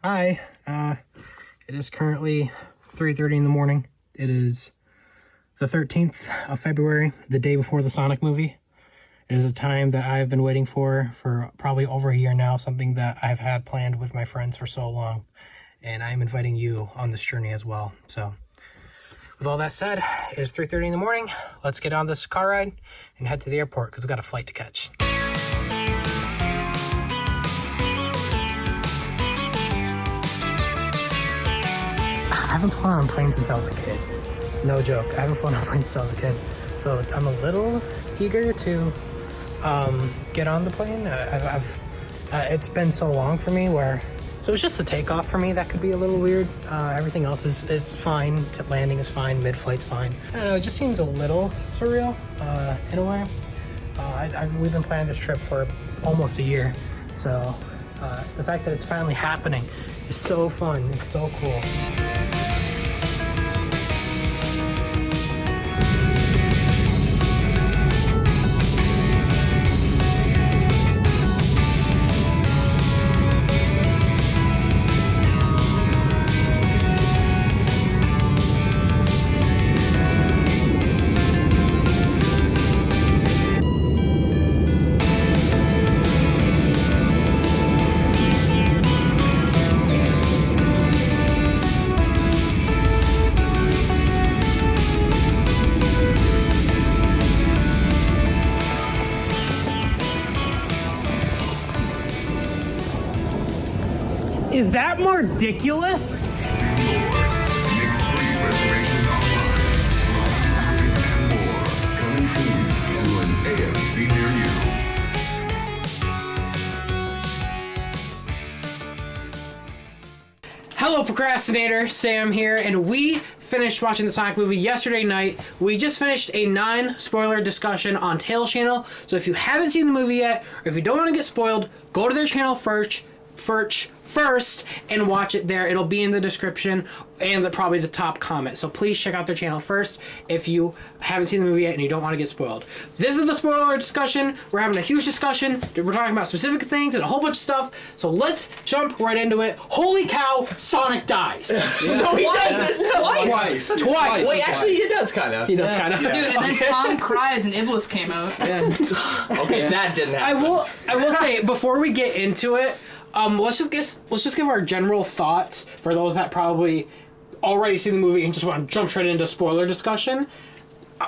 Hi, it is currently 3:30 in the morning. It is the 13th of February, the day before the Sonic movie. It is a time that I've been waiting for probably over a year now, something that I've had planned with my friends for so long. And I'm inviting you on this journey as well. So, with all that said, it is 3:30 in the morning. Let's get on this car ride and head to the airport because we've got a flight to catch. I haven't flown on planes since I was a kid. No joke. I haven't flown on planes since I was a kid. So I'm a little eager to get on the plane. It's been so long for me so it's just the takeoff for me that could be a little weird. Everything else is fine. Landing is fine. Mid-flight's fine. I don't know. It just seems a little surreal in a way. We've been planning this trip for almost a year. So the fact that it's finally happening is so fun. It's so cool. Is that more ridiculous? Hello, procrastinator. Sam here, and we finished watching the Sonic movie yesterday night. We just finished a non-spoiler discussion on Tails' channel, so if you haven't seen the movie yet, or if you don't want to get spoiled, go to their channel first and watch it there. It'll be in the description and probably the top comment. So please check out their channel first if you haven't seen the movie yet and you don't want to get spoiled. This is the spoiler discussion. We're having a huge discussion. We're talking about specific things and a whole bunch of stuff. So let's jump right into it. Holy cow, Sonic dies. Yeah. No, he doesn't. Twice. Wait, actually, he does kind of. He does kind of. Dude, and then Tom cries and Iblis came out. Yeah. Okay, that didn't happen. I will say, before we get into it, let's just give our general thoughts for those that probably already seen the movie and just want to jump straight into spoiler discussion.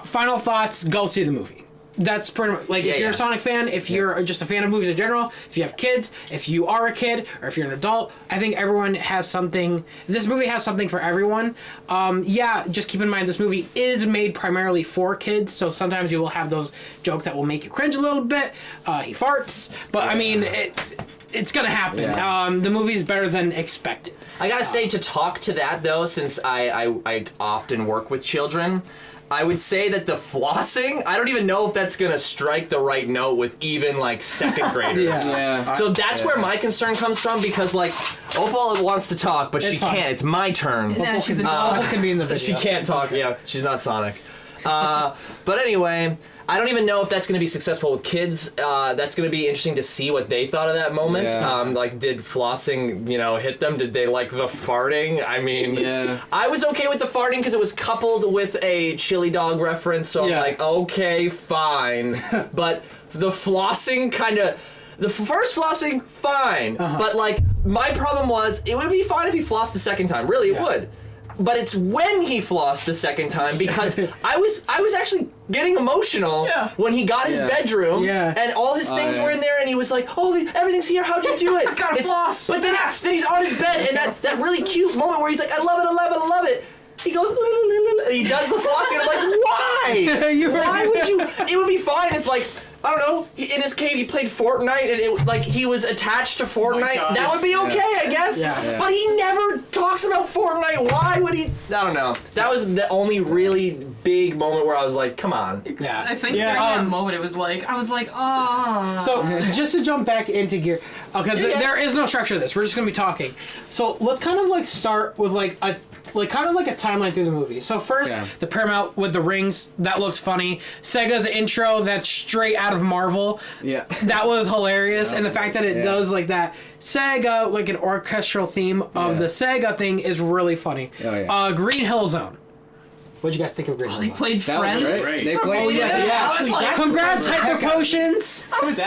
Final thoughts: go see the movie. That's pretty much if you're a Sonic fan, if you're just a fan of movies in general, if you have kids, if you are a kid, or if you're an adult, I think everyone has something. This movie has something for everyone. Just keep in mind this movie is made primarily for kids, so sometimes you will have those jokes that will make you cringe a little bit. He farts, but I mean it's gonna happen. Yeah. The movie's better than expected. I gotta say, to talk to that though, since I often work with children, I would say that the flossing, I don't even know if that's gonna strike the right note with even second graders. Yeah. So that's where my concern comes from, because Opal wants to talk, but she can't. It's my turn. Yeah, she's an Opal can be in the video. She can't talk. Yeah, she's not Sonic. But anyway, I don't even know if that's going to be successful with kids. That's going to be interesting to see what they thought of that moment. Yeah. Did flossing, hit them? Did they like the farting? I mean, I was okay with the farting because it was coupled with a chili dog reference, so I'm like, okay, fine. But the flossing the first flossing, fine. But my problem was, it would be fine if he flossed the second time. Really, it would. But it's when he flossed the second time, because I was actually getting emotional when he got his bedroom and all his things were in there, and he was like, "Oh, everything's here. How'd you do it? I gotta floss." But then he's on his bed, and that really cute moment where he's like, "I love it, I love it, I love it." He goes, and he does the flossing, and I'm like, why? Why would you? It would be fine if I don't know, in his cave he played Fortnite and it he was attached to Fortnite. That would be okay, I guess. Yeah. But he never talks about Fortnite. Why would he? I don't know. That was the only really big moment where I was like, come on. I think during that moment it was I was like, oh. So just to jump back into gear, Okay, there is no structure to this. We're just gonna be talking. So let's kind of like start with like a timeline through the movie. So first, the Paramount with the rings, that looks funny. Sega's intro, that's straight out of Marvel. Yeah. That was hilarious. And the fact that it does like that Sega, like an orchestral theme of the Sega thing is really funny. Oh, yeah. Green Hill Zone. What'd you guys think of Green Hill They Zone? played That was Friends. great. They played. Oh, yeah. Actually, Like, Congrats, Hyper Potions! That's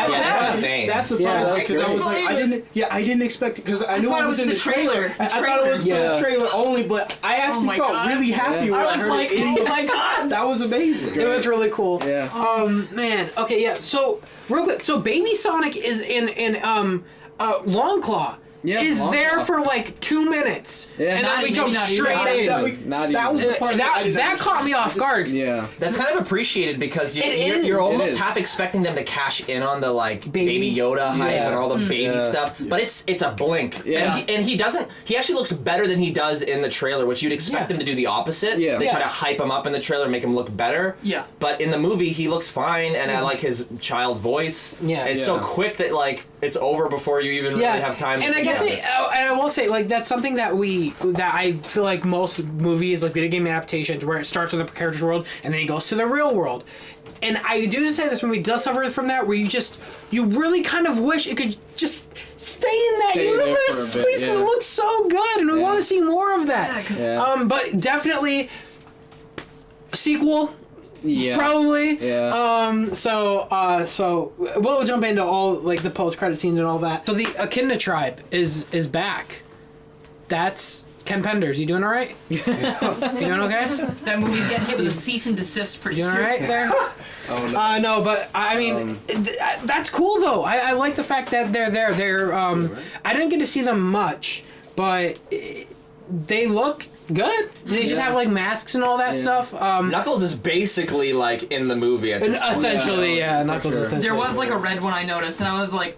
insane. That surprised me because I was like, Believe I didn't expect it because I knew thought it it was was in the the trailer. trailer. I thought it was for the trailer only, but I actually my felt God. really happy when I I was heard like, it. oh my god. That was amazing. It was really cool. Yeah. Man. Okay, yeah. So, real quick. So, Baby Sonic is in Longclaw. Yeah, is Longclaw. there for like 2 minutes. Yeah. And then Not we even- jump not straight even. in. That was the part That caught me off guard. Yeah. That's kind of appreciated because It is. you're It almost is. half expecting them to cash in on the like Baby. baby Yoda hype Yeah. and all the baby Yeah. stuff, but it's a blink. Yeah. And he doesn't. He actually looks better than he does in the trailer, which you'd expect him to do the opposite. Yeah. They try Yeah. to hype him up in the trailer, make him look better. Yeah. But in the movie, he looks fine, and I like his child voice. Yeah. It's so Yeah. quick that like it's over before you even really have time. And I guess and I will say like that's something that I feel like most movies like video game adaptations where it starts with the character's world and then he goes to the real world. And I do say this movie does suffer from that where you really kind of wish it could just stay in that Stay there universe for a bit, space because it yeah. looks so good and we want to see more of that. Yeah. But definitely sequel. Yeah. Probably. Yeah. So we'll jump into all like the post-credit scenes and all that. So the Echidna tribe is back. That's Ken Penders. You doing all right? You doing okay? That movie's getting hit with a cease and desist pretty You doing soon. all right there? Oh no. No, but I mean, that's cool though. I like the fact that they're there. I didn't get to see them much, but they look good. They just have like masks and all that stuff. Knuckles is basically like in the movie at this point. Essentially, yeah. for Knuckles. sure. Essentially. There was like a red one I noticed, and I was like,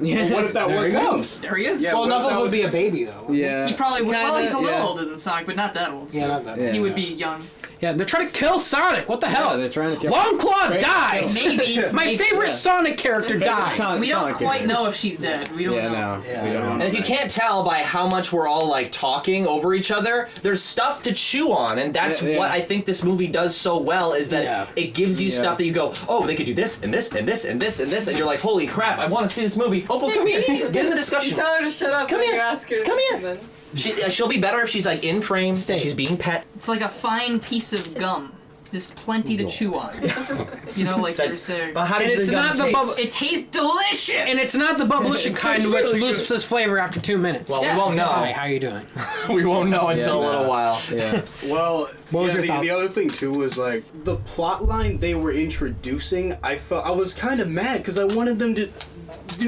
Yeah. What if that There was you go. him? there he is. Yeah, Well, what if Knuckles that would was- be a baby though. Yeah. He probably would. Well, he's a little yeah. older than Sonic, but not that old. So Yeah, not that. Yeah. he would be young. Yeah, they're trying to kill Sonic. What the hell? they're trying to kill- Longclaw Right. dies. Maybe. My maybe. favorite Sonic character died. We don't quite know if she's dead. We don't Yeah, know. no. Yeah, we I don't don't know. And if you can't tell by how much we're all like talking over each other, there's stuff to chew on, and that's Yeah. what I think this movie does so well is that Yeah. it gives you Yeah. stuff that you go, oh, they could do this and this and this and this and this, and you're like, holy crap, I want to see this movie. Opal, come here, get in the discussion. Tell her to shut up Come when here. you ask her. Come here. and then- She'll be better if she's like in frame. Stay. And she's being pet. It's like a fine piece of gum. There's plenty to chew on. You know, like you were saying. But how And does it's this not gum the taste? bubble. It tastes delicious! And it's not the bubbleish kind which loses its flavor after 2 minutes. Well, we won't know. Hi, how you doing? We won't know until a little no. while. Yeah. Well, What was your the thoughts? other thing too was like the plot line they were introducing. I was kind of mad because I wanted them to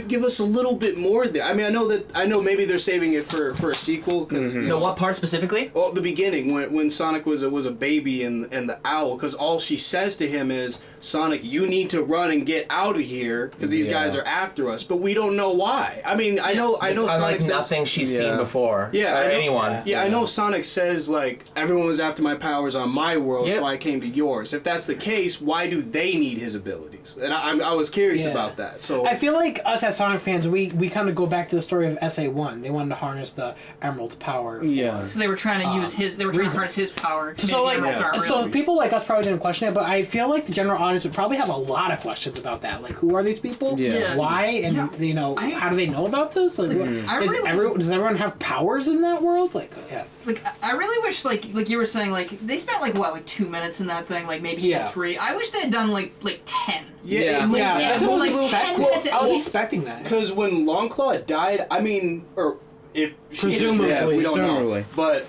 give us a little bit more there. I mean, I know maybe they're saving it for a sequel because You know what part specifically? well, the beginning when Sonic was a baby and the owl, because all she says to him is, Sonic, you need to run and get out of here because these guys are after us. But we don't know why. I mean, I know It's Sonic unlike says, nothing she's seen Yeah. before. Yeah, or I know- anyone. Yeah, I know Sonic says, like, everyone was after my powers on my world, Yep. so I came to yours. If that's the case, why do they need his abilities? And I was curious Yeah. about that. So I feel like us as Sonic fans, we kind of go back to the story of SA1. They wanted to harness the Emerald's power. for- Yeah. So they were trying to use his. They were trying to harness his power to So make like, the emeralds aren't so real. people like us probably didn't question it, but I feel like the general audience would probably have a lot of questions about that. Like, who are these people? Yeah. Why? And how do they know about this? Like, does everyone have powers in that world? Like, yeah. Like I really wish, like you were saying, like they spent like 2 minutes in that thing, like maybe even Yeah. 3. I wish they had done like 10. Yeah. Yeah, yeah, that's what I was like 10 expecting. minutes at I was least. expecting that. because when Longclaw died, I mean, or if she's Presumably, dead, we don't know. presumably. But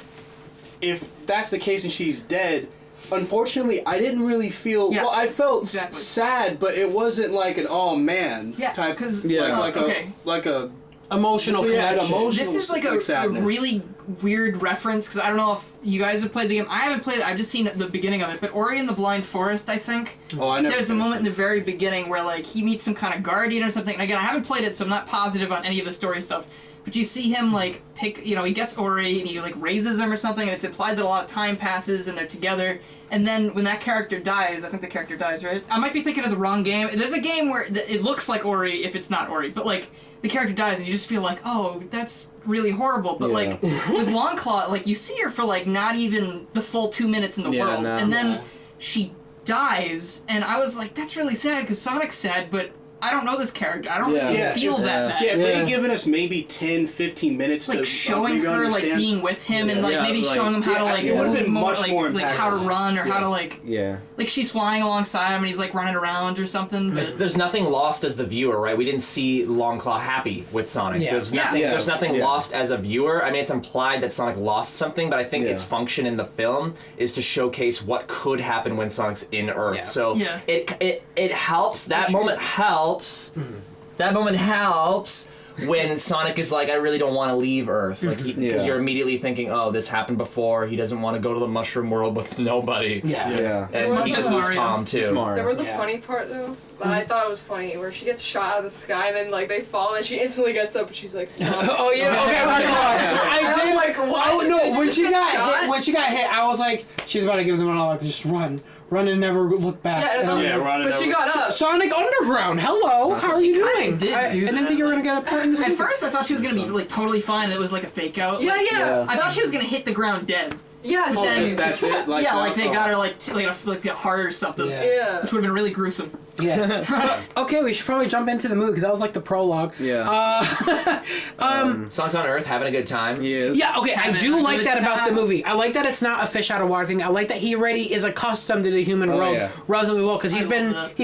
if that's the case and she's dead, unfortunately, I didn't really feel. Yeah, well, I felt exactly. sad, but it wasn't like an oh man Yeah, type. 'cause, like okay. like a Emotional yeah, an connection. emotional. This is like a sadness. really weird reference because I don't know if you guys have played the game. I haven't played it. I've just seen the beginning of it. But Ori and the Blind Forest, I think. Oh, I never. There's a finished moment in it. the very beginning where like he meets some kind of guardian or something. And again, I haven't played it, so I'm not positive on any of the story stuff. But you see him like pick, he gets Ori and he like raises him or something, and it's implied that a lot of time passes and they're together. And then when that character dies, I think the character dies, right? I might be thinking of the wrong game. There's a game where it looks like Ori if it's not Ori, but like the character dies, and you just feel like, oh, that's really horrible. But like with Longclaw, like you see her for like not even the full 2 minutes in the world, and then she dies, and I was like, that's really sad because Sonic's sad, but I don't know this character. I don't really feel that bad. Yeah, if they had given us maybe 10, 15 minutes like to showing her like being with him and like maybe showing him how to like it would have been much more like how to run or how to like like she's flying alongside him and he's like running around or something. But there's nothing lost as the viewer, right? We didn't see Longclaw happy with Sonic. There's nothing lost as a viewer. I mean, it's implied that Sonic lost something, but I think its function in the film is to showcase what could happen when Sonic's in Earth. So it helps. That moment helps. That moment helps when Sonic is like, I really don't want to leave Earth, like because you're immediately thinking, oh, this happened before. He doesn't want to go to the mushroom world with nobody. And he just lose Tom too. There was a funny part though that I thought was funny, where she gets shot out of the sky and then like they fall and she instantly gets up and she's like, Sonic. Oh yeah, okay, I did like, what? Oh no, when she got hit, I was like, she's about to give them an all like, just run and never look back. But she got up. Sonic Underground, hello, how are you doing? I didn't think you were gonna get a part in this. At first, I thought she was gonna be like totally fine. It was like a fake out. I thought she was gonna hit the ground dead. Yes. That's it. Like, like they got her like the heart or something. Which would have been really gruesome. Okay, we should probably jump into the movie because that was like the prologue. Sonic's on Earth having a good time. Yeah, okay, I do like that about the movie. I like that it's not a fish out of water thing. I like that he already is accustomed to the human world relatively well because he's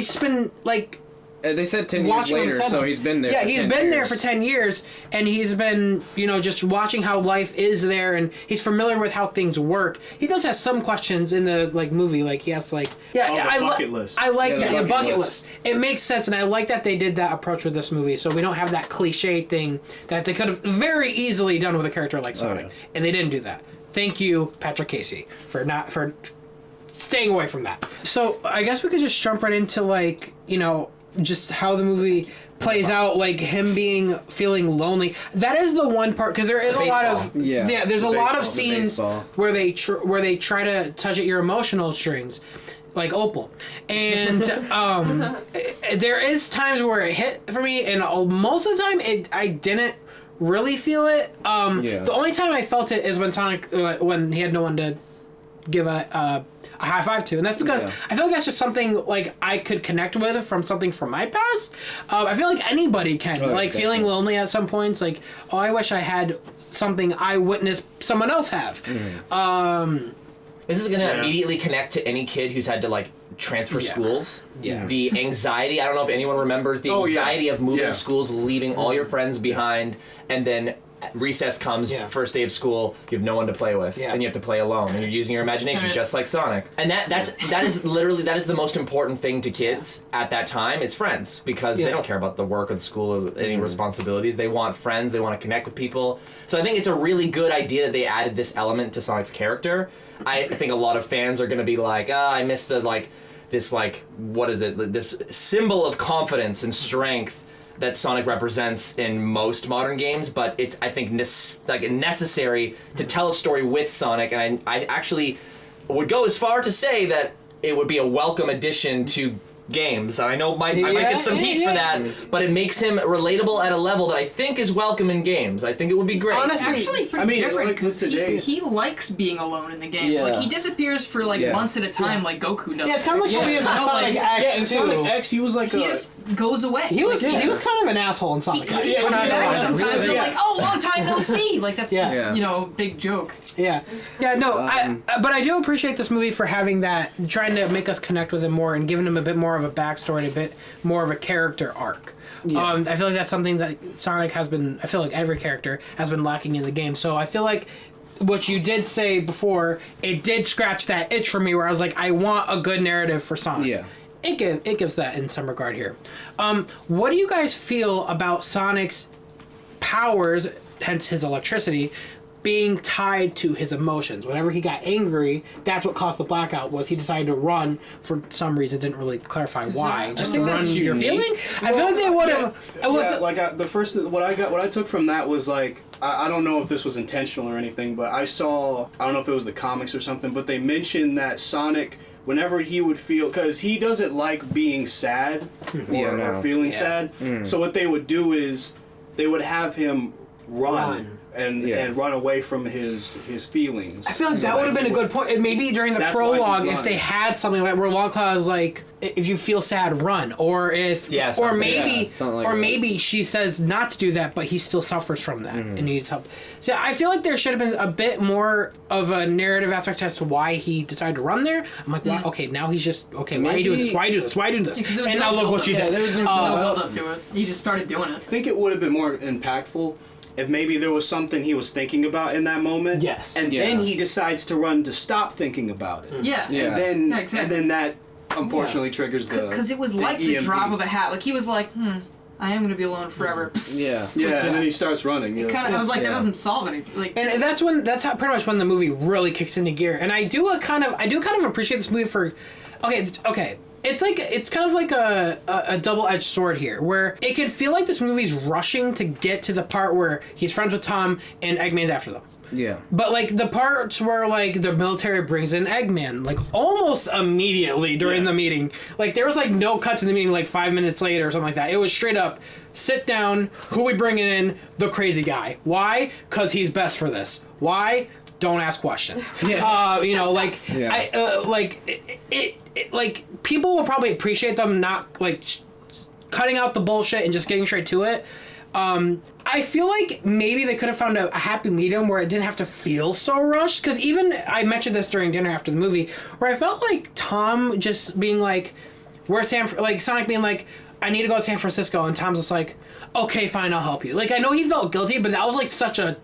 just been like. They said 10 years later, so he's been there. Yeah, he's been there for 10 years, and he's been, just watching how life is there, and he's familiar with how things work. He does have some questions in the movie, like he has bucket list. I like that the bucket list. It makes sense, and I like that they did that approach with this movie, so we don't have that cliche thing that they could have very easily done with a character like Sonic, and they didn't do that. Thank you, Patrick Casey, for staying away from that. So I guess we could just jump right into just how the movie plays out, like him feeling lonely. That is the one part because there is a lot of there's a lot of scenes where they try to touch at your emotional strings, like Opal, and there is times where it hit for me, and most of the time I didn't really feel it. The only time I felt it is when Sonic when he had no one to give a high five to, and that's because I feel like that's just something like I could connect with from something from my past. I feel like anybody can feeling lonely at some points, like, oh, I wish I had something I witnessed someone else have. This is gonna immediately connect to any kid who's had to transfer schools. The anxiety, I don't know if anyone remembers the anxiety of moving schools, leaving all your friends behind, and then recess comes, first day of school, you have no one to play with, and you have to play alone, and you're using your imagination just like Sonic. And that is literally the most important thing to kids at that time is friends, because they don't care about the work or the school or any responsibilities. They want friends, they want to connect with people. So I think it's a really good idea that they added this element to Sonic's character. I think a lot of fans are going to be like, I miss this symbol of confidence and strength that Sonic represents in most modern games, but it's, I think, necessary to tell a story with Sonic, and I actually would go as far to say that it would be a welcome addition to games. I know I might get some heat for that, but it makes him relatable at a level that I think is welcome in games. I think it would be great. Honestly, actually pretty different because he likes being alone in the games. Like he disappears for months at a time, like Goku does. Yeah, it's kind of like what we have in Sonic X. In Sonic X, he was like he just goes away. He was kind of an asshole in Sonic X. Sometimes they're like, oh, long time no see. Like that's big joke. But I do appreciate this movie for having that, trying to make us connect with him more and giving him a bit more of a backstory and a bit more of a character arc. I feel like that's something that Sonic has been, I feel like every character has been lacking in the game. So I feel like what you did say before, it did scratch that itch for me where I was like, I want a good narrative for Sonic. Yeah. It gives that in some regard here. What do you guys feel about Sonic's powers, hence his electricity, being tied to his emotions? Whenever he got angry, that's what caused the blackout. Was he decided to run for some reason? Didn't really clarify why. Just to run your feelings. I feel like they would have. The first what I took from that was like, I don't know if this was intentional or anything, but I don't know if it was the comics or something, but they mentioned that Sonic, whenever he would feel, because he doesn't like being sad or feeling sad, so what they would do is they would have him run. And run away from his feelings. I feel like that would have been a good point. And maybe during the prologue, if they had something like where Longclaw is like, if you feel sad, run, or if, maybe she says not to do that, but he still suffers from that and needs help. So I feel like there should have been a bit more of a narrative aspect as to why he decided to run there. I'm like, why, okay, now he's just why are you doing this? Why are you doing this? Why are you doing this? And now look what you did. There was no build up to it. He just started doing it. I think it would have been more impactful if maybe there was something he was thinking about in that moment. Yes. And then he decides to run to stop thinking about it. Yeah. And then that unfortunately triggers the because it was like the drop of a hat. Like he was like, I am going to be alone forever. Yeah. And then he starts running. You know, I was like, that doesn't solve anything. Like, and that's how pretty much when the movie really kicks into gear. And I do kind of appreciate this movie for, okay. It's kind of like a double-edged sword here, where it could feel like this movie's rushing to get to the part where he's friends with Tom and Eggman's after them. Yeah. But like the parts where like the military brings in Eggman, like almost immediately during the meeting, like there was like no cuts in the meeting like 5 minutes later or something like that. It was straight up, sit down, who we bringing in? The crazy guy. Why? Because he's best for this. Why? Don't ask questions. Like people will probably appreciate them not like cutting out the bullshit and just getting straight to it. I feel like maybe they could have found a happy medium where it didn't have to feel so rushed. Because even I mentioned this during dinner after the movie, where I felt like Tom just being like, Sonic being like, I need to go to San Francisco, and Tom's just like, okay, fine, I'll help you. Like I know he felt guilty, but that was like such a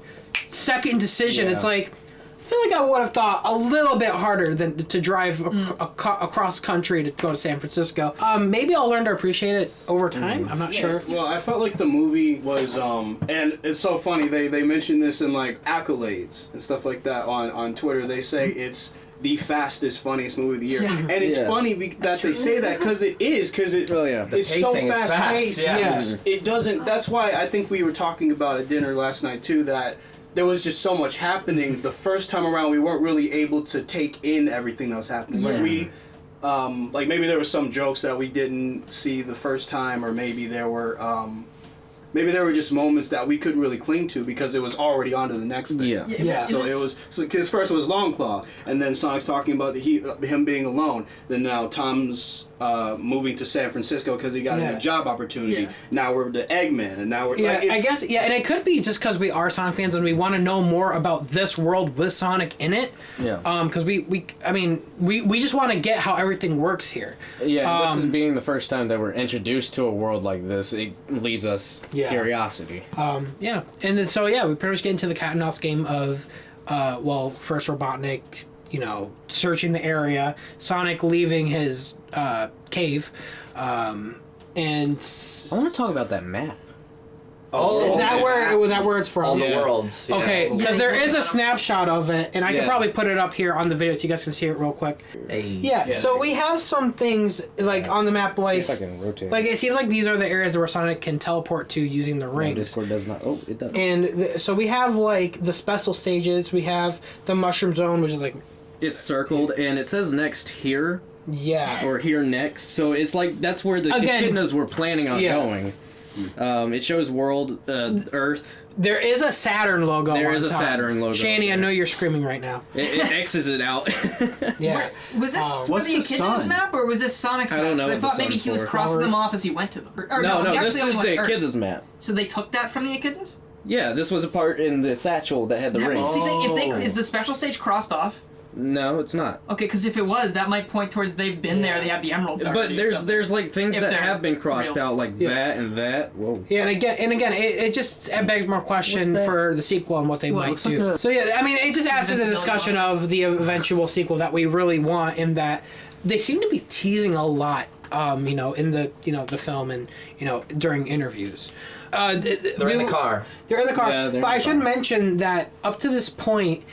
second decision. It's like, I feel like I would have thought a little bit harder than to drive across country to go to San Francisco. Maybe I'll learn to appreciate it over time. I'm not sure. Well, I felt like the movie was, and it's so funny, they mention this in like accolades and stuff like that on Twitter. They say it's the fastest, funniest movie of the year. Yeah. And it's funny that they say that because it is, because it's so fast-paced. Yes. It doesn't, that's why I think we were talking about at dinner last night too, that there was just so much happening. The first time around, we weren't really able to take in everything that was happening. Like maybe there were some jokes that we didn't see the first time, or maybe there were just moments that we couldn't really cling to because it was already on to the next thing. Yeah. So it was, because first it was Longclaw, and then Sonic's talking about him being alone. Then now Tom's moving to San Francisco because he got a job opportunity. Yeah. Now we're to Eggman, and now we're I guess and it could be just because we are Sonic fans and we want to know more about this world with Sonic in it. Yeah. Because we just want to get how everything works here. Yeah. This is being the first time that we're introduced to a world like this. It leaves us curiosity. Yeah. And then we pretty much get into the cat and mouse game of first Robotnik, searching the area, Sonic leaving his cave, and I want to talk about that map. Is that where it's from? All the worlds. Yeah. Okay, because there is a snapshot of it, and I can probably put it up here on the video so you guys can see it real quick. Hey. So we have some things like on the map, like see if I can rotate. Like it seems like these are the areas where Sonic can teleport to using the rings. No, Discord does not. Oh, it does. And so we have like the special stages. We have the Mushroom Zone, which is like it's circled, and it says next here. Yeah. Or here next. So it's like that's where the echidnas were planning on going. It shows world, Earth. There is a Saturn logo. There is a Saturn logo. Shani, I know you're screaming right now. It X's it out. Yeah. Was this what's the Echidna's map, or was this Sonic's map? I don't know. I thought maybe he was crossing them off as he went to them. No, this is the Echidna's map. So they took that from the Echidnas? Yeah, this was a part in the satchel that had the rings. Is the special stage crossed off? No, it's not. Okay, because if it was, that might point towards they've been there. They have the emeralds already. But there's like things that have been crossed out, like that and that. Whoa. Yeah, and again, it just begs more question for the sequel and what they might do. So yeah, I mean, it just adds to the discussion of the eventual sequel that we really want, in that they seem to be teasing a lot, in the film and during interviews. They're in the car. They're in the car. Yeah, but I should mention that up to this point,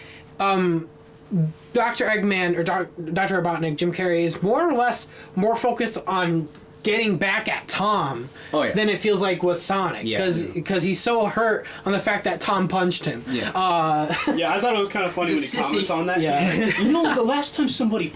Dr. Eggman or Dr. Robotnik, Jim Carrey, is more or less more focused on getting back at Tom than it feels like with Sonic, because he's so hurt on the fact that Tom punched him. Yeah, I thought it was kind of funny when he comments on that. Yeah. You know, the last time someone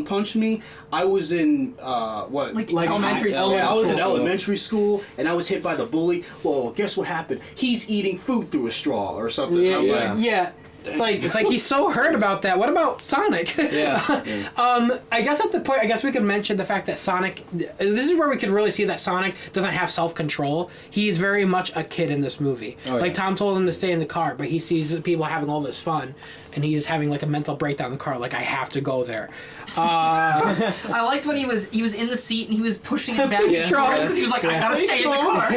punched me, I was in like elementary school. Yeah, I was in elementary school, and I was hit by the bully. Well, guess what happened? He's eating food through a straw or something. Yeah. It's like he's so hurt about that. What about Sonic? I guess at the point, we could mention the fact that Sonic. This is where we could really see that Sonic doesn't have self-control. He's very much a kid in this movie. Tom told him to stay in the car, but he sees people having all this fun, and he's having like a mental breakdown in the car. Like, I have to go there. I liked when he was in the seat and he was pushing it back strong because he was like, I gotta stay in the car.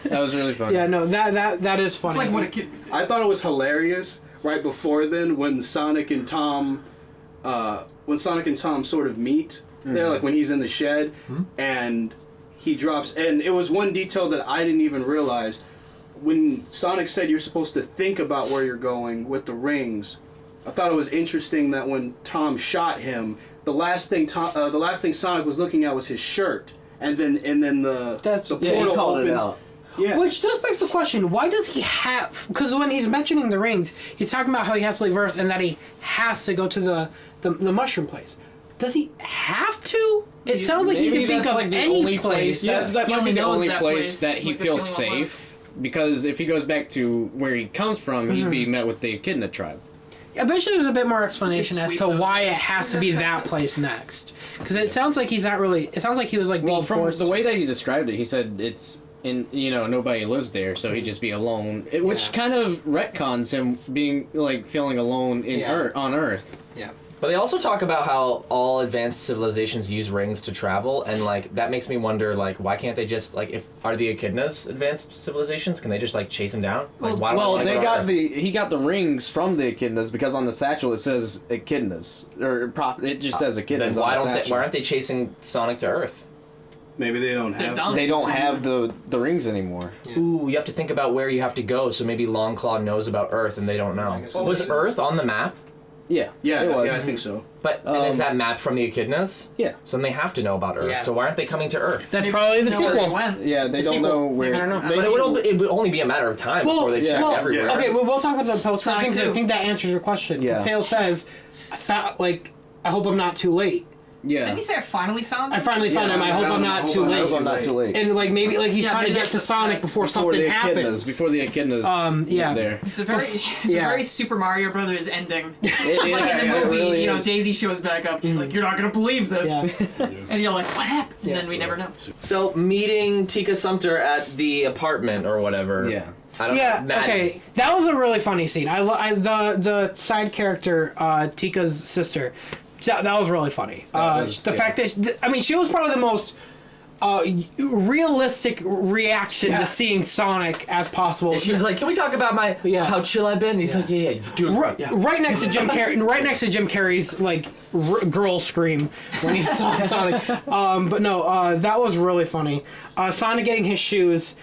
That was really funny. Yeah, no, that is funny. It's like what a kid. I thought it was hilarious right before then when Sonic and Tom sort of meet. They're like when he's in the shed and he drops. And it was one detail that I didn't even realize. When Sonic said you're supposed to think about where you're going with the rings, I thought it was interesting that when Tom shot him, the last thing Sonic was looking at was his shirt, and then the portal he called opened. it out. Yeah. Which does begs the question, why does he have... Because when he's mentioning the rings, he's talking about how he has to leave Earth and that he has to go to the mushroom place. Does he have to? It sounds like he can think of like any place. That might be the only place that he like feels safe. Because if he goes back to where he comes from, he'd be met with the Echidna tribe. I bet you there's a bit more explanation as to why it has to be that place next. Because it sounds like he's not really... It sounds like he was like being from forced. The way that he described it, he said it's... nobody lives there, so he'd just be alone. Which kind of retcons him being, like, feeling alone on Earth. Yeah. But they also talk about how all advanced civilizations use rings to travel, and, like, that makes me wonder, like, why can't they just, like, are the Echidnas advanced civilizations? Can they just, like, chase him down? Like, why don't he got the rings from the Echidnas because on the satchel it says Echidnas. It just says Echidnas then on the satchel. why aren't they chasing Sonic to Earth? Maybe they don't have. They don't have the rings anymore. Yeah. Ooh, you have to think about where you have to go, so maybe Longclaw knows about Earth and they don't know. Was Earth on the map? Yeah, it was. Yeah, I think so. But and is that map from the Echidnas? Yeah. So then they have to know about Earth. Yeah. So why aren't they coming to Earth? That's probably the sequel. Yeah, they don't know where. I don't know. But it would only be a matter of time before they check everywhere. Okay, we'll talk about the post-credit thing because I think that answers your question. Yeah. Tail says, I hope I'm not too late. Yeah. Didn't he say I finally found him? I finally found him. I hope I'm not too late. I hope I'm not too late. And like maybe like he's trying to get to Sonic before something happens. Before the Echidnas get there. It's a very Super Mario Brothers ending. It's like in the movie, really Daisy shows back up. He's like, "You're not gonna believe this," and you're like, "What happened?" And then we never know. So meeting Tika Sumpter at the apartment or whatever. Yeah. I don't know. Okay. That was a really funny scene. The side character, Tika's sister. That was really funny. Fact that she was probably the most realistic reaction to seeing Sonic as possible. And she was like, "Can we talk about how chill I've been?" And he's like, "Yeah, do it." Right next to Jim Carrey. Right next to Jim Carrey's like girl scream when he saw Sonic. But no, that was really funny. Sonic getting his shoes.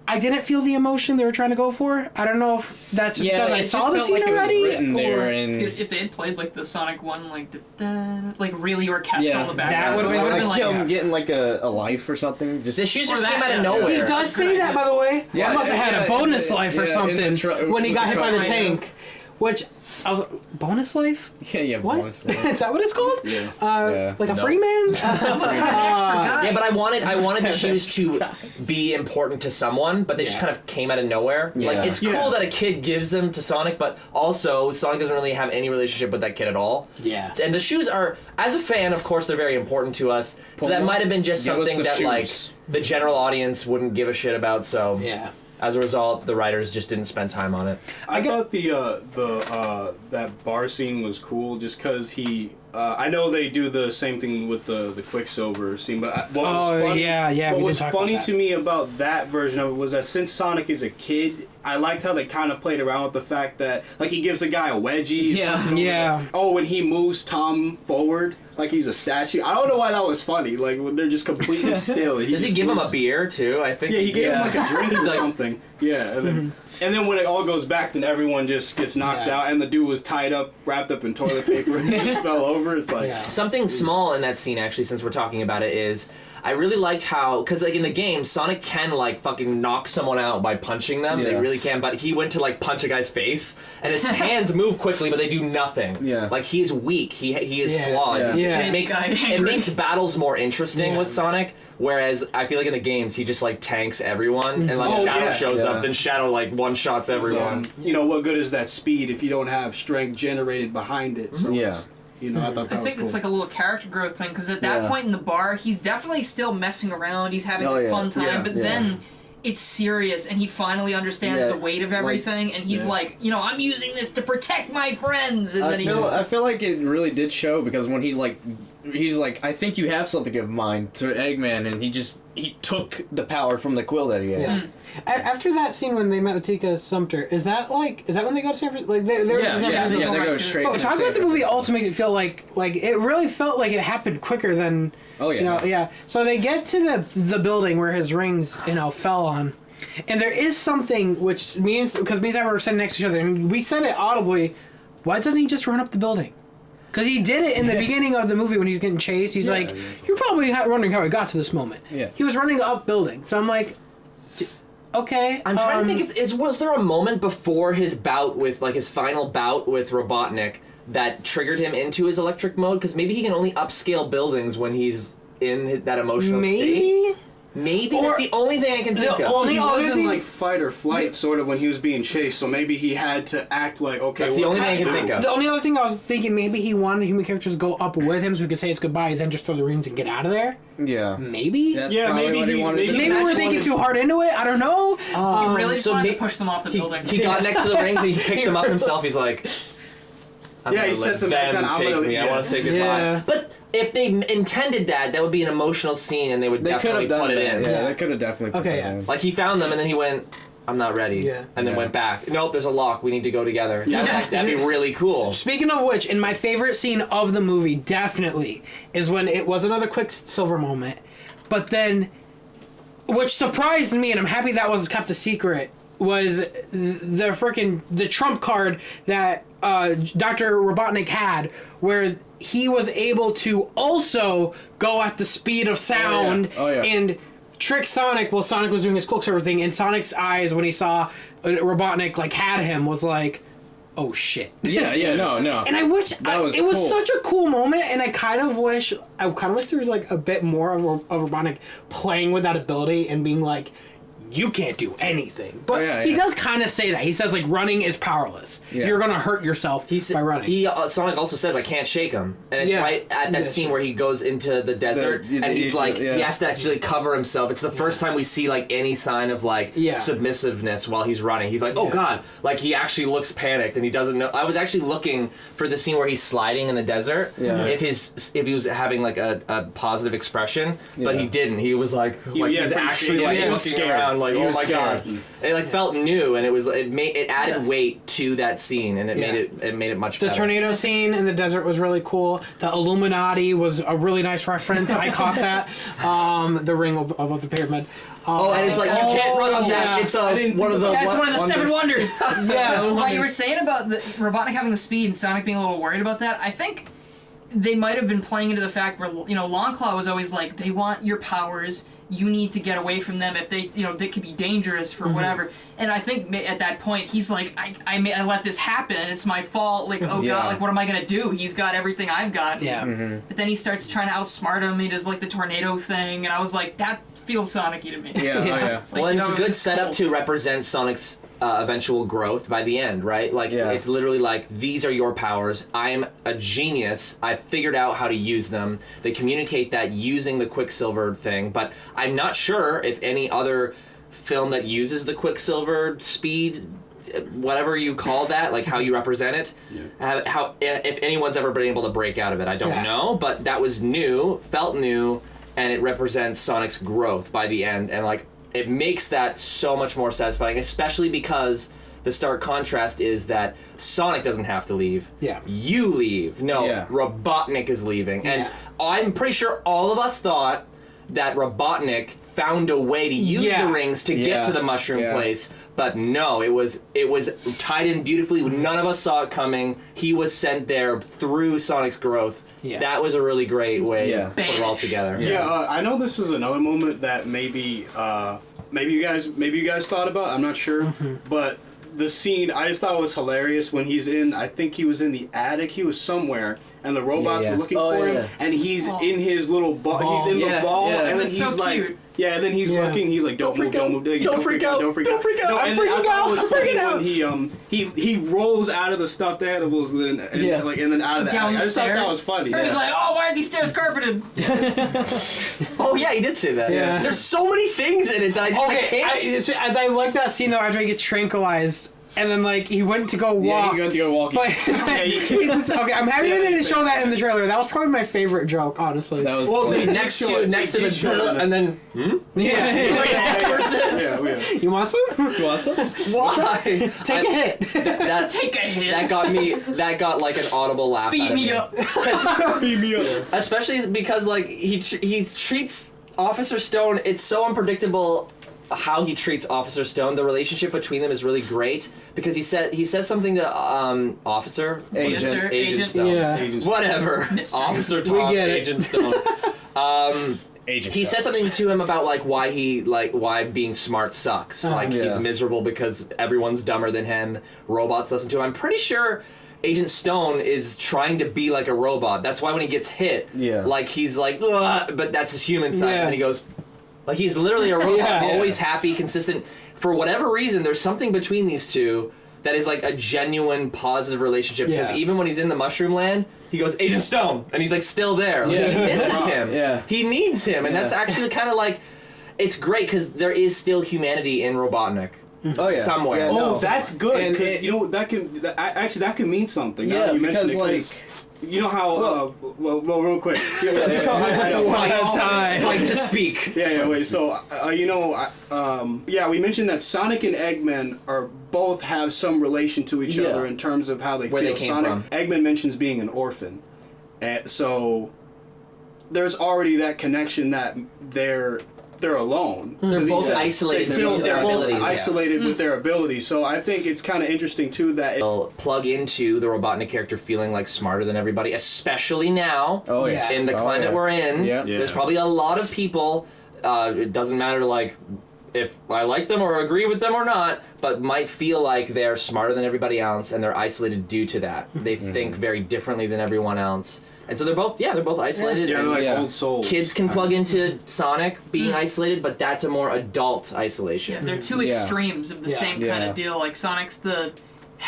I didn't feel the emotion they were trying to go for. I don't know if that's because I saw the scene already. If they had played like the Sonic one, like really orchestral in the background, that would have been like him getting like a life or something. The shoes just came out of nowhere. He does say that, by the way. Yeah, I must have had a bonus life or something when he got hit by the tank. Which I was like, bonus life? Yeah, what? Bonus life. Is that what it's called? Yeah. Like a free man? Yeah, but I wanted the shoes to be important to someone, but they just kind of came out of nowhere. Yeah. Like it's cool that a kid gives them to Sonic, but also Sonic doesn't really have any relationship with that kid at all. Yeah. And the shoes are, as a fan, of course, they're very important to us. So that might have been just something that like the general audience wouldn't give a shit about. So as a result, the writers just didn't spend time on it. I thought that bar scene was cool just because he. I know they do the same thing with the Quicksilver scene, but what was funny to me about that version of it was that since Sonic is a kid, I liked how they kind of played around with the fact that like he gives a guy a wedgie. Yeah. Oh, when he moves Tom forward like he's a statue. I don't know why that was funny. Like when they're just completely still. Does he give him a beer too? I think. Yeah, he gave him like a drink or something. Yeah, and then when it all goes back, then everyone just gets knocked out, and the dude was tied up, wrapped up in toilet paper, and he just fell over. It's like something small in that scene. Actually, since we're talking about it, is I really liked how, because like in the game, Sonic can like fucking knock someone out by punching them. They really can. But he went to like punch a guy's face, and his hands move quickly, but they do nothing. Yeah, like he's weak. He is flawed. Yeah. It makes battles more interesting with Sonic. Whereas I feel like in the games he just like tanks everyone, and like Shadow shows up, then Shadow like one shots everyone. You know what good is that speed if you don't have strength generated behind it? So it's, you know, I thought that was think it's like a little character growth thing, because at that point in the bar, he's definitely still messing around. He's having a fun time, but then it's serious, and he finally understands the weight of everything, and he's like, you know, I'm using this to protect my friends. And I feel like it really did show, because when he's like, I think you have something of mine to Eggman, and he took the power from the quill that he had. Yeah. After that scene when they met with Tika Sumpter, is that when they go to San Francisco? Like they go straight. Oh, talking about the movie also makes it feel like it really felt like it happened quicker than. Oh yeah. You know, So they get to the building where his rings, fell on, and there is something which means, because me and I were sitting next to each other, and we said it audibly. Why doesn't he just run up the building? Because he did it in the beginning of the movie when he's getting chased. He's like, you're probably wondering how he got to this moment. Yeah. He was running up building. So I'm like, okay. I'm trying to think if was there a moment before his bout with, like, his final bout with Robotnik that triggered him into his electric mode? Because maybe he can only upscale buildings when he's in that emotional state. Maybe that's the only thing I can think of. Well, he was in like fight or flight sort of when he was being chased, so maybe he had to act like, okay, that's the only thing I can think of. The only other thing I was thinking, maybe he wanted the human characters to go up with him so we could say it's goodbye, then just throw the rings and get out of there. Yeah. Maybe? Maybe we're thinking too hard into it. I don't know. He really just wanted to push them off the building. He got next to the rings and he picked them up himself. He's like, he said something like that. I want to say goodbye. Yeah. But if they intended that would be an emotional scene, and they would definitely put it in. Yeah, they could have definitely put it in. Like, he found them, and then he went, I'm not ready. Yeah. And then went back. Nope, there's a lock. We need to go together. That'd be really cool. Speaking of which, in my favorite scene of the movie, definitely, is when it was another Quicksilver moment. But then, which surprised me, and I'm happy that was kept a secret, was the trump card that Dr. Robotnik had, where he was able to also go at the speed of sound and trick Sonic while Sonic was doing his Quicksilver thing. And Sonic's eyes, when he saw Robotnik had him, was like, oh shit. No. And I wish it was such a cool moment, and I kind of wish there was like a bit more of Robotnik playing with that ability and being like, you can't do anything. But he does kind of say that. He says, like, running is powerless. Yeah. You're going to hurt yourself by running. Sonic also says, I can't shake him. And it's right at that scene where he goes into the desert, and he's like, he has to actually cover himself. It's the first time we see, like, any sign of, like, submissiveness while he's running. He's like, oh, God. Like, he actually looks panicked, and he doesn't know. I was actually looking for the scene where he's sliding in the desert, if he was having, like, a positive expression, but he didn't. He was like he's actually, like, looking around. Like, oh my god, it felt new, and it added weight to that scene, and it made it much better. The tornado scene in the desert was really cool. The Illuminati was a really nice reference. I caught that. The ring above the pyramid. And it's like, you can't run on that. It's one of the it's one of the seven wonders. What you were saying about the Robotnik having the speed and Sonic being a little worried about that, I think they might have been playing into the fact where, Longclaw was always like, they want your powers. You need to get away from them if they, they could be dangerous for whatever. And I think at that point, he's like, I let this happen. It's my fault. Like, oh God, like, what am I going to do? He's got everything I've got. Yeah. But then he starts trying to outsmart him. He does, like, the tornado thing. And I was like, that feels Sonic-y to me. Yeah. Like, well, it's a good setup to represent Sonic's eventual growth by the end, right? Like, it's literally like, these are your powers. I'm a genius. I've figured out how to use them. They communicate that using the Quicksilver thing, but I'm not sure if any other film that uses the Quicksilver speed, whatever you call that, like how you represent it, how if anyone's ever been able to break out of it, I don't know, but that was new, felt new, and it represents Sonic's growth by the end, and like, it makes that so much more satisfying, especially because the stark contrast is that Sonic doesn't have to leave. Yeah. You leave. No, Robotnik is leaving. And I'm pretty sure all of us thought that Robotnik found a way to use the rings to get to the mushroom place. But no, it was tied in beautifully. None of us saw it coming. He was sent there through Sonic's growth. Yeah. That was a really great way to put it all together. I know this is another moment that maybe you guys thought about. I'm not sure, but the scene I just thought was hilarious when he's in. I think he was in the attic. He was somewhere, and the robots were looking for him, and he's in his little ball. He's in the ball, and then he's so like. cute. Yeah, and then he's looking. He's like, "Don't move, don't move, don't freak out, don't freak out." No, I'm freaking out. I'm freaking out. When he rolls out of the stuffed animals, and then out of the Down attic. I just thought that was funny. Or he's like, "Oh, why are these stairs carpeted?" Oh yeah, he did say that. Yeah. There's so many things in it that I can't. I like that scene though after he gets tranquilized. And then, like, he went to go walk. Yeah, he went to go walk. But okay, I'm happy they didn't show that in the trailer. That was probably my favorite joke, honestly. That was next to the pill, and then You want some? You want some? why? Take a hit. Take a hit. That got like an audible laugh. Speed me up. Speed me up. Especially because like he treats Officer Stone. It's so unpredictable how he treats Officer Stone. The relationship between them is really great because he says something to Agent Stone. Yeah. Whatever. Mr. Officer Tom, We get it. Agent Stone. He says something to him about like why being smart sucks. He's miserable because everyone's dumber than him. Robots listen to him. I'm pretty sure Agent Stone is trying to be like a robot. That's why when he gets hit, like he's like, ugh, but that's his human side, and he goes. Like, he's literally a robot, always happy, consistent. For whatever reason, there's something between these two that is, like, a genuine, positive relationship. Because even when he's in the Mushroom Land, he goes, Agent Stone! And he's, like, still there. Like, he misses him. Yeah. He needs him. And that's actually kind of like... It's great, because there is still humanity in Robotnik. Oh, yeah. Somewhere. Yeah, no. That's good. Because, you know, that can mean something. Now that you mentioned it, you know how, well, real quick. Just how Like to speak. Wait. So, we mentioned that Sonic and Eggman both have some relation to each other in terms of how they feel. They came from. Eggman mentions being an orphan. So, there's already that connection that they're alone. They're both isolated due to their abilities. Isolated with their abilities. So I think it's kind of interesting too that they'll plug into the Robotnik character feeling like smarter than everybody, especially now in the climate we're in. There's probably a lot of people. It doesn't matter like if I like them or agree with them or not, but might feel like they're smarter than everybody else and they're isolated due to that. They think very differently than everyone else. And so they're both isolated. Yeah, they're like old souls. Kids can plug into Sonic being isolated, but that's a more adult isolation. Yeah, they're two extremes of the same kind of deal. Like Sonic's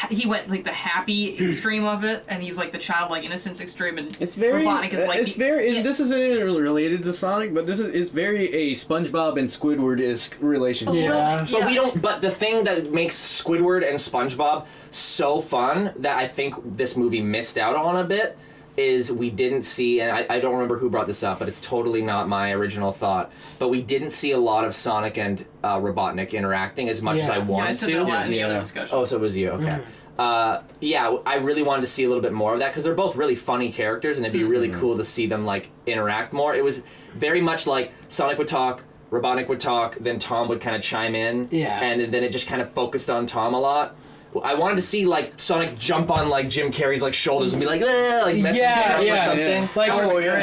he went like the happy extreme of it, and he's like the childlike innocence extreme, and it's very Robotnik is like this isn't even related to Sonic, but it's very a SpongeBob and Squidward-esque relationship. But we don't. But the thing that makes Squidward and SpongeBob so fun that I think this movie missed out on a bit is we didn't see, and I don't remember who brought this up, but it's totally not my original thought, but we didn't see a lot of Sonic and Robotnik interacting as much as I wanted to. In the other discussion. Oh, so it was you, okay. I really wanted to see a little bit more of that, because they're both really funny characters, and it'd be really cool to see them, like, interact more. It was very much like Sonic would talk, Robotnik would talk, then Tom would kind of chime in, and then it just kind of focused on Tom a lot. I wanted to see like Sonic jump on like Jim Carrey's like shoulders and be like messing him or something.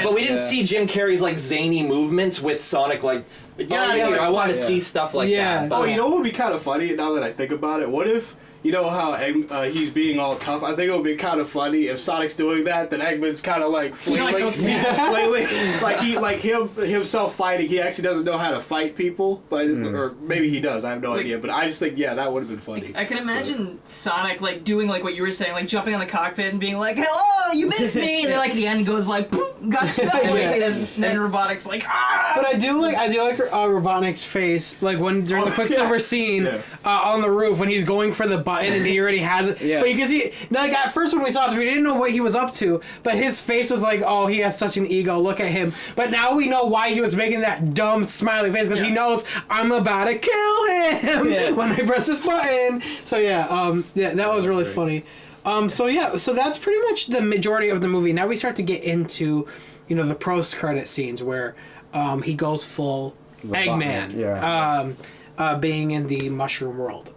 But we didn't see Jim Carrey's like zany movements with Sonic like get out of here. I want to see stuff like that. But, you know what would be kind of funny now that I think about it? What if you know how he's being all tough? I think it would be kind of funny if Sonic's doing that, then Eggman's kind of like flailing. He's just flailing, like himself fighting. He actually doesn't know how to fight people, but or maybe he does. I have no idea. But I just think that would have been funny. I can imagine Sonic like doing like what you were saying, like jumping on the cockpit and being like, "Hello, you missed me," and then like the end goes like, "Poop, got you." And then Robotnik's like, "Ah!" But I do like Robotnik's face, like when during the Quicksilver scene on the roof when he's going for the button and he already has it. But because he like at first when we saw this, we didn't know what he was up to, but his face was like, oh, he has such an ego. Look at him. But now we know why he was making that dumb smiley face, because he knows I'm about to kill him when I press this button. So that was really funny. So that's pretty much the majority of the movie. Now we start to get into, the post-credit scenes where he goes full Eggman. Yeah. Being in the mushroom world.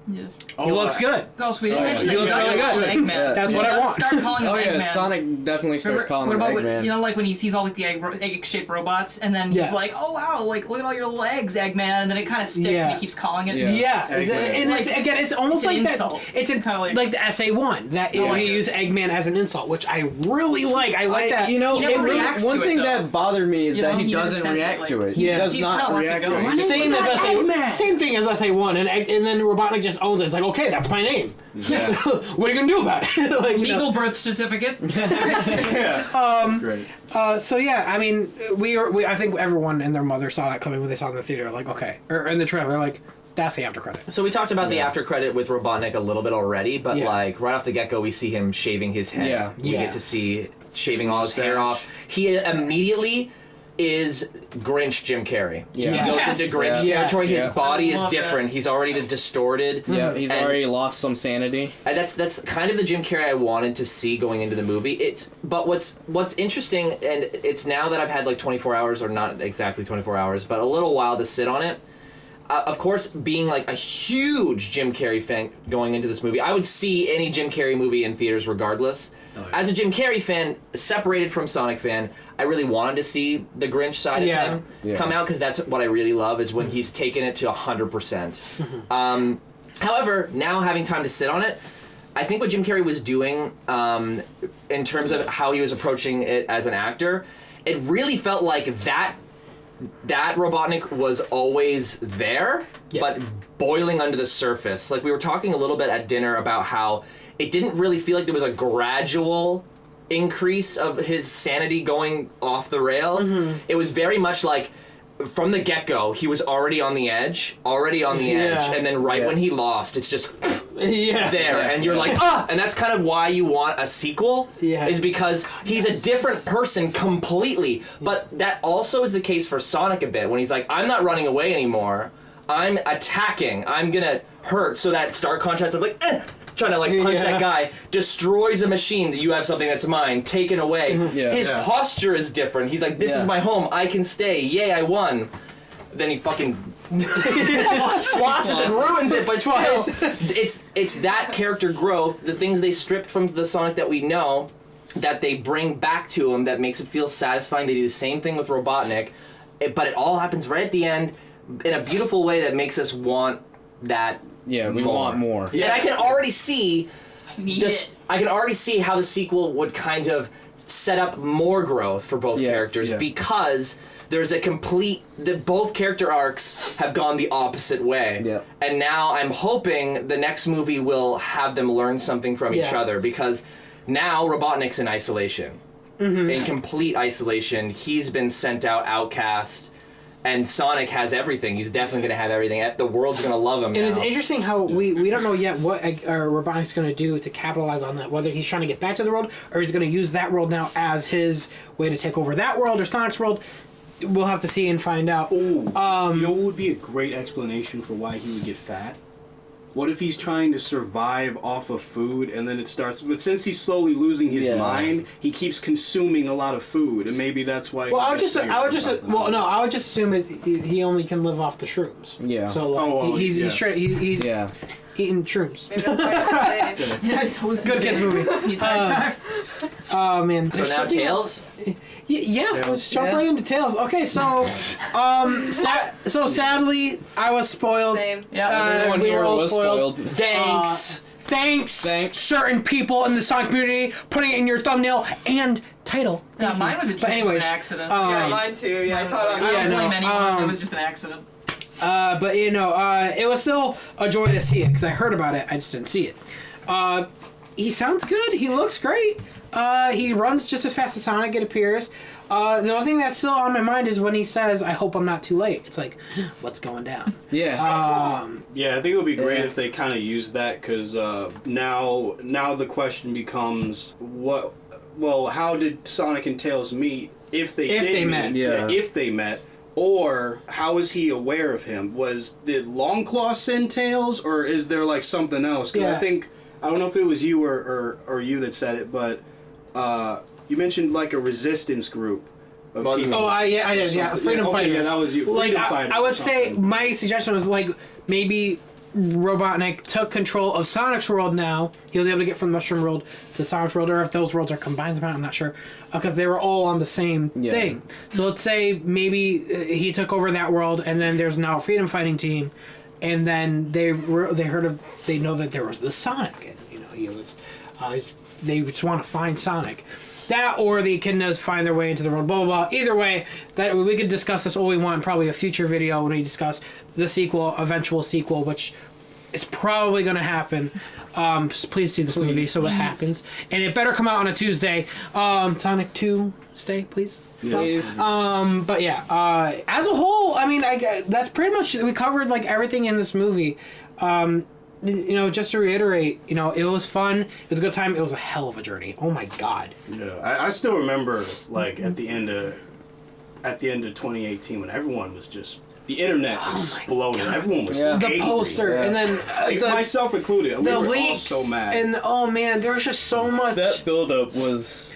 Yeah. He looks good. Oh, we didn't mention He that looks does really call good. him Eggman. That's He what I does want. Start calling him Oh Eggman. yeah, Sonic definitely starts calling What him about when, Eggman. you know, like when he sees all like the egg-shaped robots, and then he's like, "Oh wow, like look at all your little eggs, Eggman," and then it kind of sticks, and he keeps calling it. Yeah, Eggman. and it's, again, it's almost It's an like insult. that. It's Kinda like the SA1 that you use Eggman as an insult, which I really like. I like that. You know, He never it really, reacts one to it, thing though. that bothered me is You that know, he he never doesn't says it, react like- to it. He Yeah. does He not just kinda lets it react go. to My it. name's Same as Eggman. same thing as SA1, and then Robotnik just owns it. It's like, okay, that's my name. Yeah. What are you gonna do about it? Like, you know. Legal birth certificate. That's great. So yeah, I mean, I think everyone and their mother saw that coming when they saw it in the theater. Like, okay, or in the trailer, like, that's the after credit. So we talked about the after credit with Robotnik a little bit already, but like right off the get go, we see him shaving his head. Yeah. We Yeah. get to see shaving all his hair off. He immediately is Grinch Jim Carrey. Yeah. He goes Yes. into Grinch Yeah. territory. His Yeah. body is Love different. He's already distorted. Yeah, he's And- already lost some sanity. And that's kind of the Jim Carrey I wanted to see going into the movie. But what's interesting, and it's now that I've had like 24 hours, or not exactly 24 hours, but a little while to sit on it. Of course, being like a huge Jim Carrey fan going into this movie, I would see any Jim Carrey movie in theaters regardless. As a Jim Carrey fan, separated from Sonic fan, I really wanted to see the Grinch side of him come out, because that's what I really love, is when he's taken it to 100%. However, now having time to sit on it, I think what Jim Carrey was doing in terms of how he was approaching it as an actor, it really felt like that Robotnik was always there, but boiling under the surface. Like, we were talking a little bit at dinner about how it didn't really feel like there was a gradual increase of his sanity going off the rails. It was very much like, from the get-go, he was already on the edge, and then when he lost, it's just there, and you're like, and that's kind of why you want a sequel, is because he's a different person completely. But that also is the case for Sonic a bit, when he's like, I'm not running away anymore, I'm attacking, I'm gonna hurt, so that stark contrast of like, trying to like punch that guy, destroys a machine, that you have something that's mine, taken away. His posture is different. He's like, this is my home, I can stay, yay, I won. Then he fucking flosses and ruins it, but still, it's that character growth, the things they stripped from the Sonic that we know, that they bring back to him, that makes it feel satisfying. They do the same thing with Robotnik, but it all happens right at the end in a beautiful way that makes us want that. Yeah, we want more. And I can already see This, I can already see how the sequel would kind of set up more growth for both characters, because there's a both character arcs have gone the opposite way. And now I'm hoping the next movie will have them learn something from each other, because now Robotnik's in isolation. In complete isolation. He's been sent out, outcast. And Sonic has everything. He's definitely going to have everything. The world's going to love him now. And it's interesting how we don't know yet what Robotnik's going to do to capitalize on that. Whether he's trying to get back to the world, or he's going to use that world now as his way to take over that world or Sonic's world. We'll have to see and find out. You know what would be a great explanation for why he would get fat? What if he's trying to survive off of food, and then it starts... But since he's slowly losing his mind, he keeps consuming a lot of food, and maybe that's why... Well, I would just assume he only can live off the shrooms. Yeah. So like, he's eating shrooms. Maybe that's why he's playing. it's always Good kids movie. the entire time. Oh man. So now Tails? Let's jump right into Tails. Okay, so sadly, I was spoiled. Same. Everyone we here were all was spoiled. Thanks. Thanks, Thanks. certain people in the Sonic community putting it in your thumbnail and title. Yeah, Thank mine you. was a But genuine anyways, accident. Yeah, mine too. Yeah, I saw it on I don't blame no, anyone. It was just an accident. But it was still a joy to see it because I heard about it. I just didn't see it. He sounds good. He looks great. He runs just as fast as Sonic, it appears. The only thing that's still on my mind is when he says, I hope I'm not too late. It's like, what's going down? Yeah, I think it would be great if they kind of used that, because now the question becomes, how did Sonic and Tails meet if they met? Yeah. If they met. Or how is he aware of him? Did Longclaw send Tails, or is there like something else? Because I don't know if it was you or you that said it, but you mentioned like a resistance group. Wasn't Oh, I did. Yeah, Freedom Fighters. Yeah, that was you. Like, Freedom Fighters I or would say something. my suggestion was like maybe Robotnik took control of Sonic's world now. He was able to get from the Mushroom World to Sonic's world, or if those worlds are combined somehow, I'm not sure. Because they were all on the same thing. So let's say maybe he took over that world, and then there's now a freedom fighting team, and then they know that there was the Sonic, and he was, they just want to find Sonic. That, or they can just find their way into the world, blah, blah, blah. Either way, that we could discuss this all we want in probably a future video when we discuss the sequel, eventual sequel, which is probably going to happen. So please see this movie so it happens. And it better come out on a Tuesday. Sonic 2, stay, please. Please. But yeah, as a whole, I mean, that's pretty much, we covered like everything in this movie. Just to reiterate, it was fun. It was a good time. It was a hell of a journey. Oh my god. Yeah, I still remember like at the end of 2018 when everyone was just the internet exploded. Everyone was The angry. poster, and then Myself included. the We were all leaks, so mad. and oh man, there was just so much. That build-up was...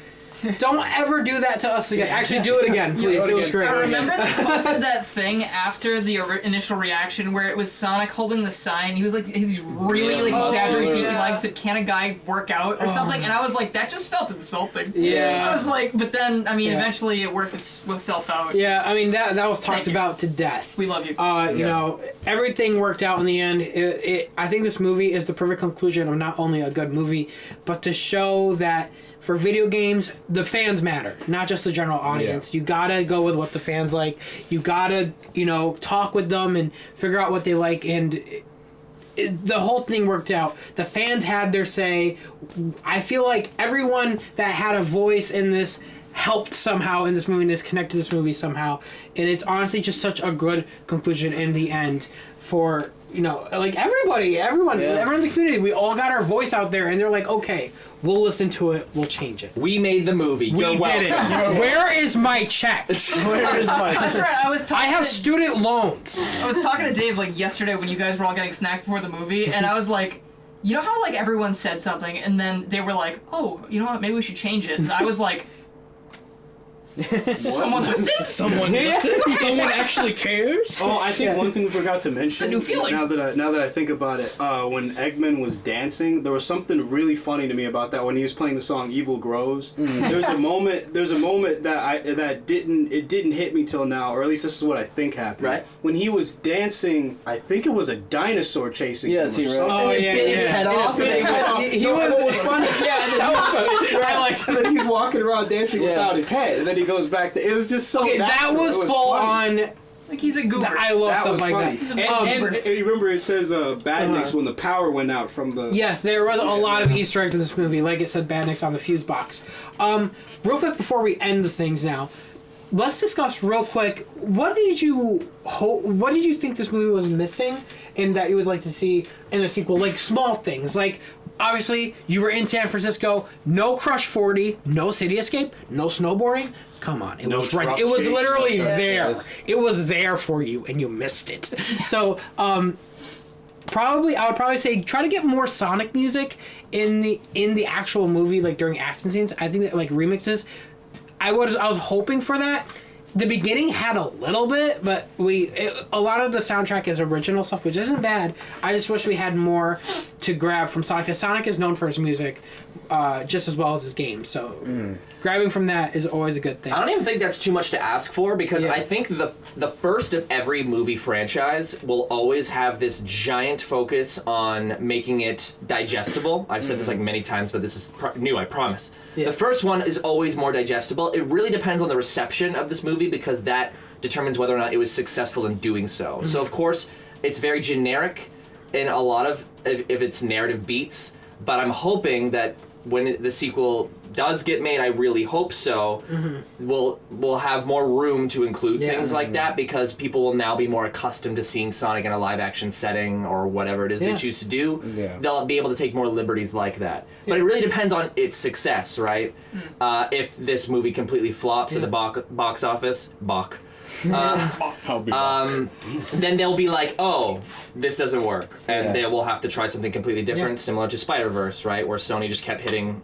Don't ever do that to us again. Actually, do it again, please. It was great. I remember they posted that thing after the initial reaction where it was Sonic holding the sign. He was like, he's really exaggerating beefy legs. Said, "Can a guy work out or something?" And I was like, that just felt insulting. Yeah. I was like, but then eventually it worked itself out. Yeah, I mean that was talked about to death. We love you. Everything worked out in the end. I think this movie is the perfect conclusion of not only a good movie, but to show that for video games, the fans matter, not just the general audience. You gotta go with what the fans like. You gotta, talk with them and figure out what they like. And the whole thing worked out. The fans had their say. I feel like everyone that had a voice in this helped somehow in this movie and is connected to this movie somehow. And it's honestly just such a good conclusion in the end for, like everyone in the community. We all got our voice out there, and they're like, okay, we'll listen to it, we'll change it. We made the movie. We You're did it. welcome. Where is my check? Where is my That's right. I have student loans. I was talking to Dave like yesterday when you guys were all getting snacks before the movie, and I was like, you know how like everyone said something, and then they were like, oh, you know what? Maybe we should change it. And I was like. Someone listens? Someone actually cares? Oh, I think one thing we forgot to mention. It's a new feeling. Now that I think about it, when Eggman was dancing, there was something really funny to me about that when he was playing the song "Evil Grows." There's a moment that didn't hit me till now, or at least this is what I think happened. Right. When he was dancing, I think it was a dinosaur chasing him. Yes, he or ran. something. Oh, yeah, Bit his head off. Bit his head off. What was funny? Yeah, that was funny. I liked And then he's walking around dancing without his head, and then he goes back to. It was just so. Okay, that natural. was It full funny. on. Like he's a goober. I love That stuff was like funny. that. And you remember it says Badniks when the power went out from the... Yes, there was a lot of Easter eggs in this movie. Like it said, Badniks on the fuse box. Real quick before we end the things now, let's discuss real quick. What did you think this movie was missing, and that you would like to see in a sequel? Like small things, like. Obviously, you were in San Francisco. No Crush 40, no City Escape, no snowboarding. Come on, it was right. It was literally there. Yes. It was there for you, and you missed it. So, I would probably say try to get more Sonic music in the actual movie, like during action scenes. I think that like remixes. I was hoping for that. The beginning had a little bit, but a lot of the soundtrack is original stuff, which isn't bad. I just wish we had more to grab from Sonic, because Sonic is known for his music just as well as his games. So grabbing from that is always a good thing. I don't even think that's too much to ask for, because Yeah. I think the first of every movie franchise will always have this giant focus on making it digestible. I've said this like many times, but this is new, I promise. Yeah. The first one is always more digestible. It really depends on the reception of this movie, because that determines whether or not it was successful in doing so. So of course, it's very generic in a lot of its narrative beats, but I'm hoping that when the sequel does get made, I really hope so, we'll have more room to include things like that, because people will now be more accustomed to seeing Sonic in a live action setting or whatever it is they choose to do. Yeah. They'll be able to take more liberties like that. But it really depends on its success, right? If this movie completely flops at the box office, then they'll be like, oh, this doesn't work. And they will have to try something completely different, similar to Spider-Verse, right? Where Sony just kept hitting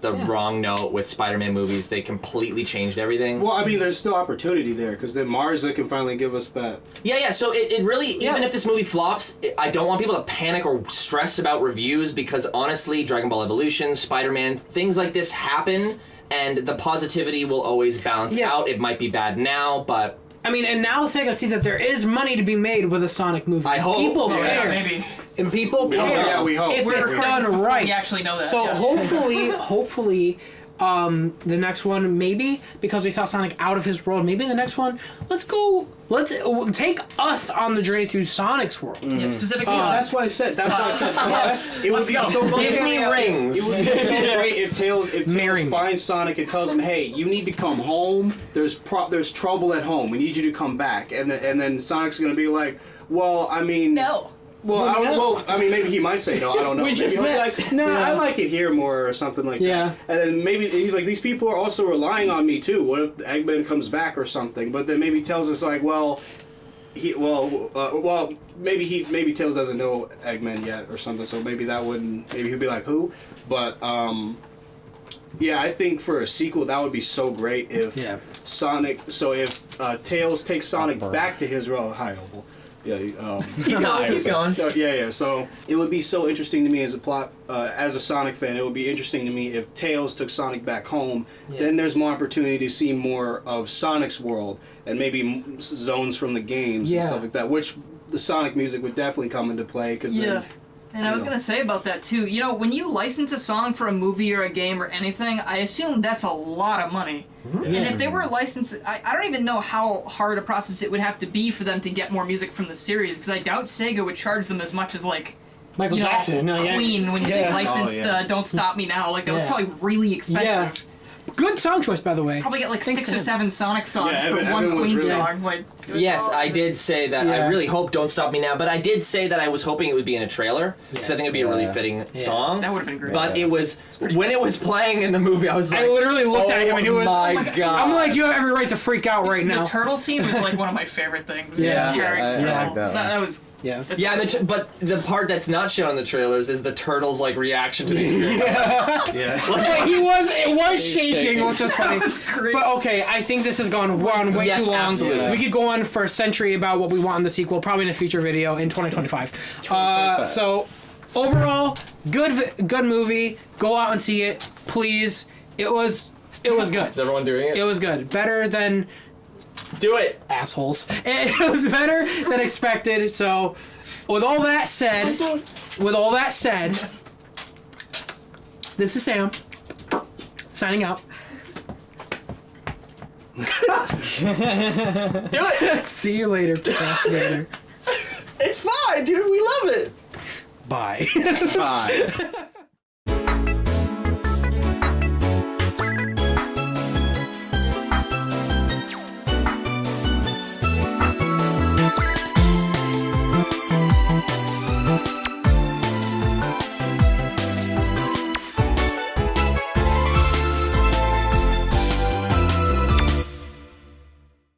the wrong note with Spider-Man movies. They completely changed everything. Well, I mean, there's still opportunity there because then Marza can finally give us that. Yeah. So it really, even if this movie flops, I don't want people to panic or stress about reviews because honestly, Dragon Ball Evolution, Spider-Man, things like this happen, and the positivity will always balance out. It might be bad now, but. I mean, and now Sega sees that there is money to be made with a Sonic movie. I hope. People care. Yeah, maybe. And people care. Yeah, we hope. If We're it's recording this done before right. we actually know that. So yeah. hopefully, the next one, maybe, because we saw Sonic out of his world, maybe the next one, let's take us on the journey to Sonic's world. Yeah, specifically That's why I said. That's why I said. It would be so great. Give me rings. It would be so great if Tails Marry me. finds Sonic and tells him, "Hey, you need to come home. There's trouble at home. We need you to come back." And then Sonic's gonna be like, "Well, I mean, No. Well, I mean, maybe he might say no. I don't know. We just maybe he'll be met. like, no, I like it here more or something like Yeah. that. And then maybe he's like, these people are also relying on me too. What if Eggman comes back or something? But then maybe tells us like, maybe Tails doesn't know Eggman yet or something. So maybe that wouldn't. Maybe he'd be like, who? But yeah, I think for a sequel that would be so great if Sonic. So if Tails takes Sonic back to his world. Hi, Opal. Yeah, He's gone. yeah. So it would be so interesting to me as a plot, as a Sonic fan. It would be interesting to me if Tails took Sonic back home. Yeah. Then there's more opportunity to see more of Sonic's world and maybe zones from the games and stuff like that. Which the Sonic music would definitely come into play because then. And I was going to say about that too, you know, when you license a song for a movie or a game or anything, I assume that's a lot of money. Mm-hmm. And if they were licensed, I don't even know how hard a process it would have to be for them to get more music from the series, because I doubt Sega would charge them as much as, like, Michael Jackson. Queen when they licensed Don't Stop Me Now. Like, that was probably really expensive. Yeah. Good song choice, by the way. Probably get like Thanks 6 or 7 Sonic songs for Evan one was Queen really- song. Like, Yes, I did say that. Yeah. I really hope Don't Stop Me Now, but I did say that I was hoping it would be in a trailer because I think it'd be a really fitting song. that would have been great. But it was when it was playing in the movie, I was like, I literally looked at him and he was. my oh God. I'm like, you have every right to freak out right now. The turtle scene was like one of my favorite things. Yeah. His character. I like that. That was. Yeah. Yeah, but the part that's not shown in the trailers is the turtle's like reaction to the experience. It was shaking, which was funny. That was great. But okay, I think this has gone way Yes, too long. absolutely. We could go on for a century about what we want in the sequel, probably in a future video in 2025. So overall, good movie. Go out and see it, please. It was good. Is everyone doing it? It was good. Better than Do it. assholes. It was better than expected. So, with all that said, this is Sam signing out. Do it. See you later, procrastinator. It's fine, dude. We love it. Bye. Bye.